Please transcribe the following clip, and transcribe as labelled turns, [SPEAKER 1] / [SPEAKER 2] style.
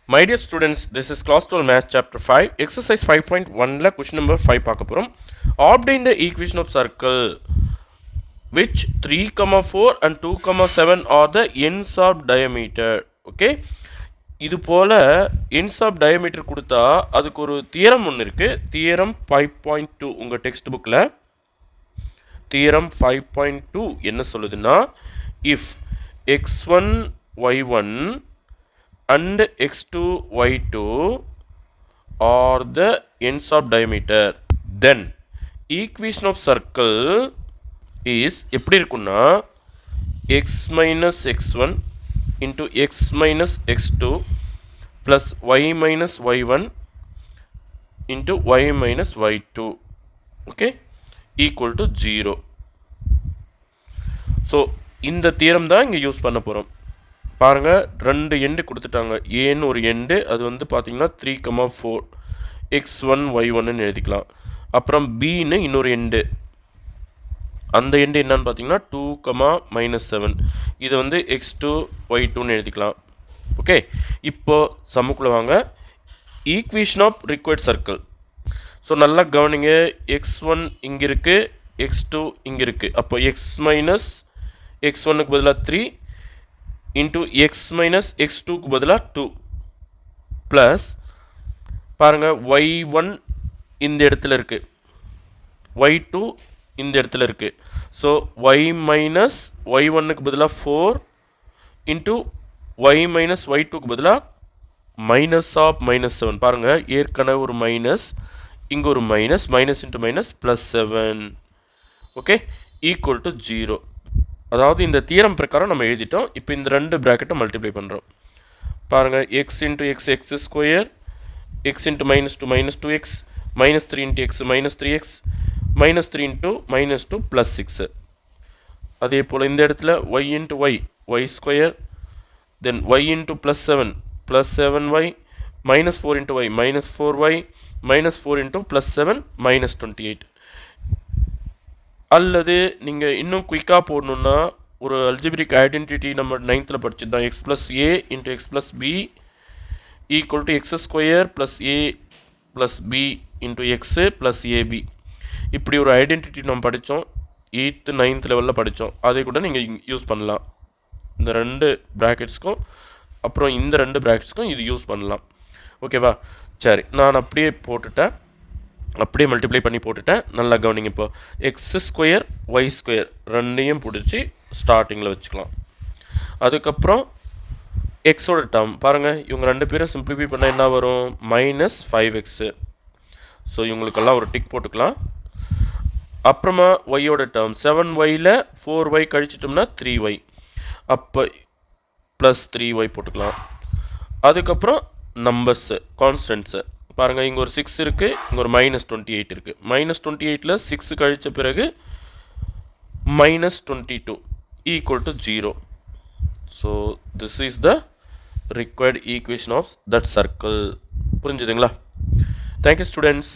[SPEAKER 1] My dear students, this is class 12 math chapter 5 exercise 5.1 la question number 5 பார்க்க போறோம். Obtain the equation of circle which 3, 4 and 2, 7 are the ends of diameter. Okay, இது போல ends of diameter கொடுத்தா அதுக்கு ஒரு theorem ஒன்று இருக்கு. Theorem 5.2 உங்க டெக்ஸ்ட் புக்ல தியரம் 5.2 என்ன சொல்லுதுன்னா, if x1 y1 and x2 y2 are the ends of diameter, then equation of circle is எப்படி இருக்குன்னா x minus x1 into x minus x2 plus y minus y1 into y minus y2, okay, equal to 0. So இந்த theorem தான் இங்கே use பண்ண போகிறோம். பாருங்கள், ரெண்டு end கொடுத்துட்டாங்க. ஏன்னு ஒரு எண்டு, அது வந்து பார்த்தீங்கன்னா 3, 4 x1 y1ன்னு எழுதிக்கலாம். அப்புறம் பின்னு இன்னொரு எண்டு, அந்த எண்டு என்னன்னு பார்த்தீங்கன்னா 2, -7, இது வந்து x2 y2ன்னு எழுதிக்கலாம். ஓகே, இப்போது சம்முக்குள்ளே வாங்க. Equation of required circle. So நல்லா கவனிங்க, x1 இங்கே இருக்குது, x2 இங்கே இருக்குது. அப்போ x மைனஸ் x1க்கு பதிலாக 3 இன்ட்டு x மைனஸ் x2க்கு பதிலாக 2 ப்ளஸ் பாருங்கள் y1 இந்த இடத்துல இருக்குது, y2 இந்த இடத்துல இருக்குது. ஸோ y மைனஸ் y1க்கு பதிலாக 4 இன்ட்டு y மைனஸ் y2க்கு பதிலாக மைனஸ் ஆஃப் -7. பாருங்கள், ஏற்கனவே ஒரு மைனஸ், இங்கே ஒரு minus, minus into minus plus 7, okay, equal to 0. அதாவது இந்த தியரம் பிரகாரம் நம்ம எழுதிட்டோம். இப்போ இந்த ரெண்டு ப்ராக்கெட்டை மல்டிப்ளை பண்ணுறோம். பாருங்கள், X into X X square, X into -2 -2x, -3 into X -3x, -3 into -2 plus 6. அதே போல் இந்த இடத்துல y இன்ட்டு ஒய் ஸ்கொயர், தென் y into +7 +7y, -4 into y -4y, -4 into +7 -28. அல்லது நீங்கள் இன்னும் குயிக்காக போடணுன்னா ஒரு அல்ஜிபிரிக் ஐடென்டிட்டி நம்ம 9th படிச்சுதான், x + a into x + b equal to X square plus a plus b into X plus AB. இப்படி ஒரு ஐடென்டிட்டி நம்ம படித்தோம், 8th 9th லெவலில் படித்தோம். அதை கூட நீங்கள் யூஸ் பண்ணலாம். இந்த ரெண்டு ப்ராக்கெட்ஸ்க்கும் அப்புறம் இந்த ரெண்டு ப்ராக்கெட்ஸ்க்கும் இது யூஸ் பண்ணலாம். ஓகேவா? சரி, நான் அப்படியே போட்டுட்டேன், அப்படியே மல்டிப்ளை பண்ணி போட்டுட்டேன். நல்லா கவனிங்க. இப்போ எக்ஸ் ஸ்கொயர் ஒய் ஸ்கொயர் ரெண்டையும் பிடிச்சி ஸ்டார்டிங்கில் வச்சுக்கலாம். அதுக்கப்புறம் எக்ஸோட டேர்ம் பாருங்கள், இவங்க ரெண்டு பேரும் சிம்பிளிஃபை பண்ணால் என்ன வரும்? -5x. ஸோ இவங்களுக்கெல்லாம் ஒரு டிக் போட்டுக்கலாம். அப்புறமா ஒய்யோட டேர்ம் 7yல 4y கழிச்சிட்டோம்னா 3y, அப்போ ப்ளஸ் 3y போட்டுக்கலாம். அதுக்கப்புறம் நம்பர்ஸு கான்ஸ்டன்ட்ஸு பாருங்கள், இங்கே ஒரு 6 இருக்குது, இங்கே ஒரு -28 இருக்குது. -28ல் 6 கழித்த பிறகு -22 equal to 0. So this is the required equation of that circle. புரிஞ்சுதுங்களா? Thank you students.